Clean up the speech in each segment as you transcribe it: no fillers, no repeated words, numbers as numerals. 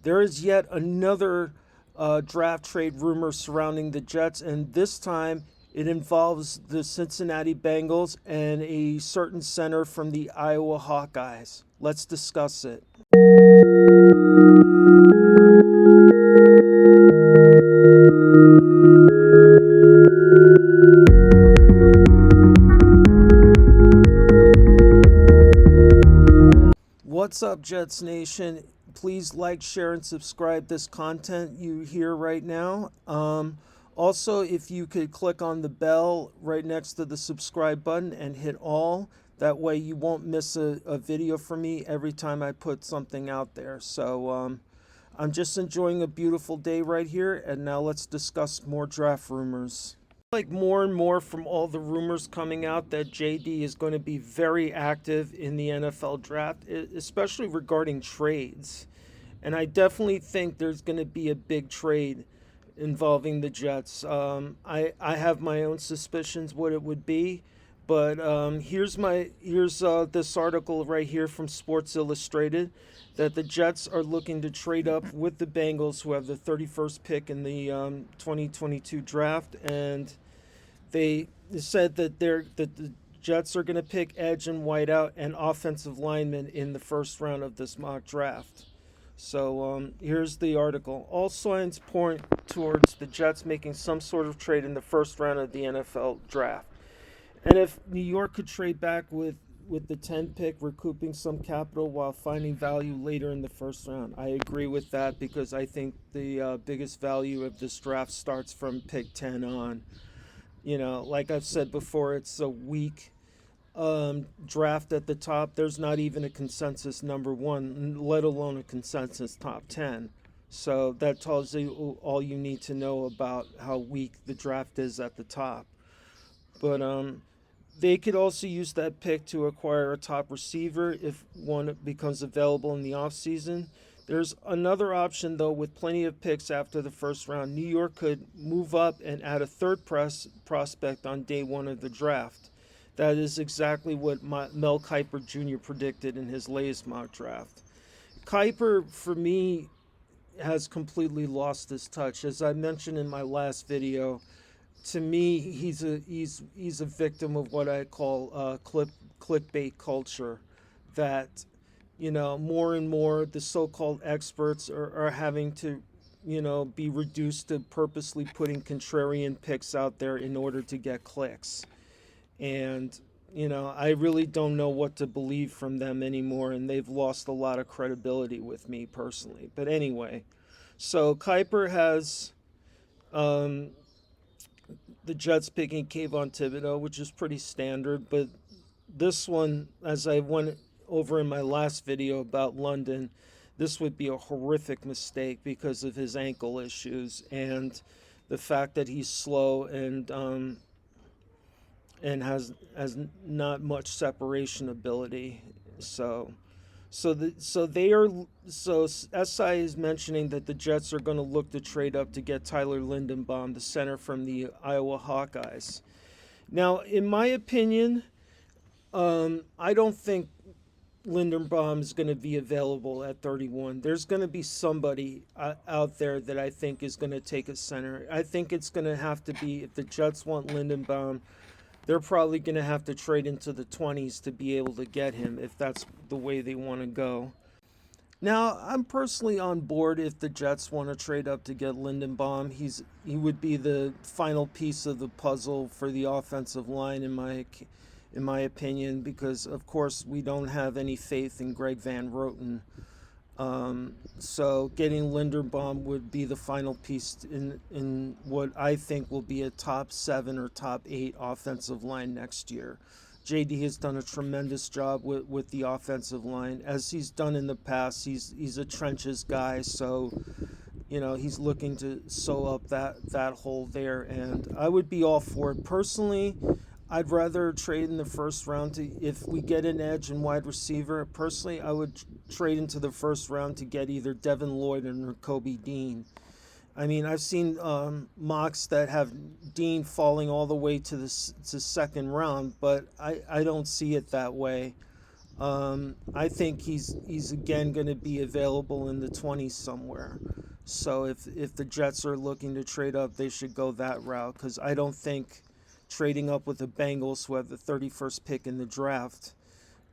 there is yet another draft trade rumor surrounding the Jets, and this time it involves the Cincinnati Bengals and a certain center from the Iowa Hawkeyes. Let's discuss it. What's up, Jets Nation? Please like, share, and subscribe this content you hear right now. Also, if you could click on the bell right next to the subscribe button and hit all, that way you won't miss a video from me every time I put something out there. So I'm just enjoying a beautiful day right here, and now let's discuss more draft rumors. Like more and more from all the rumors coming out that JD is going to be very active in the NFL draft, especially regarding trades. And I definitely think there's going to be a big trade involving the Jets. I have my own suspicions what it would be, but here's this article right here from Sports Illustrated that the Jets are looking to trade up with the Bengals, who have the 31st pick in the 2022 draft, and they said that the Jets are going to pick edge and wideout and offensive linemen in the first round of this mock draft. So here's the article. All signs point towards the Jets making some sort of trade in the first round of the NFL draft. And if New York could trade back with the 10 pick, recouping some capital while finding value later in the first round. I agree with that because I think the biggest value of this draft starts from pick 10 on. You know, like I've said before, it's a weak draft at the top. There's not even a consensus number one, let alone a consensus top 10. So that tells you all you need to know about how weak the draft is at the top. But they could also use that pick to acquire a top receiver if one becomes available in the offseason. There's another option, though, with plenty of picks after the first round. New York could move up and add a third prospect on day one of the draft. That is exactly what Mel Kiper Jr. predicted in his latest mock draft. Kiper, for me, has completely lost his touch. As I mentioned in my last video, to me, he's a victim of what I call clickbait culture. That, you know, more and more the so-called experts are having to, you know, be reduced to purposely putting contrarian picks out there in order to get clicks. And, you know, I really don't know what to believe from them anymore, and they've lost a lot of credibility with me personally. But anyway, so Kiper has the Jets picking Kayvon Thibodeau, which is pretty standard, but this one, as I went over in my last video about London, this would be a horrific mistake because of his ankle issues and the fact that he's slow and has not much separation ability. So SI is mentioning that the Jets are going to look to trade up to get Tyler Lindenbaum, the center from the Iowa Hawkeyes. Now, in my opinion, I don't think Lindenbaum is going to be available at 31. There's going to be somebody out there that I think is going to take a center. I think it's going to have to be, if the Jets want Lindenbaum, they're probably going to have to trade into the 20s to be able to get him if that's the way they want to go. Now, I'm personally on board if the Jets want to trade up to get Lindenbaum. He would be the final piece of the puzzle for the offensive line in my opinion, because of course we don't have any faith in Greg Van Roten. So getting Linderbaum would be the final piece in what I think will be a top 7 or top 8 offensive line next year. JD has done a tremendous job with the offensive line, as he's done in the past. He's a trenches guy, so you know he's looking to sew up that hole there, and I would be all for it personally. I'd rather trade in the first round if we get an edge and wide receiver. Personally, I would trade into the first round to get either Devin Lloyd or Kobe Dean. I mean, I've seen mocks that have Dean falling all the way to second round, but I don't see it that way. I think he's again going to be available in the 20s somewhere. So if the Jets are looking to trade up, they should go that route because I don't think trading up with the Bengals, who have the 31st pick in the draft,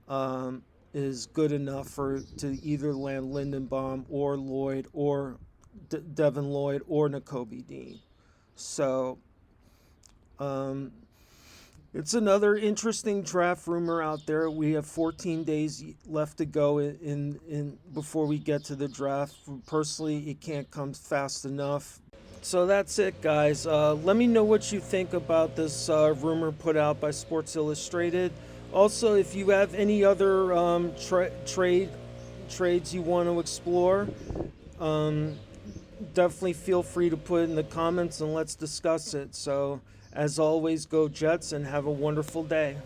um, is good enough for to either land Lindenbaum or Lloyd or Devin Lloyd or N'Kobe Dean. So um, it's another interesting draft rumor out there. We have 14 days left to go in before we get to the draft. Personally, it can't come fast enough. So that's it, guys. Let me know what you think about this rumor put out by Sports Illustrated. Also, if you have any other trades you want to explore, um, definitely feel free to put it in the comments and let's discuss it. So, as always, go Jets and have a wonderful day.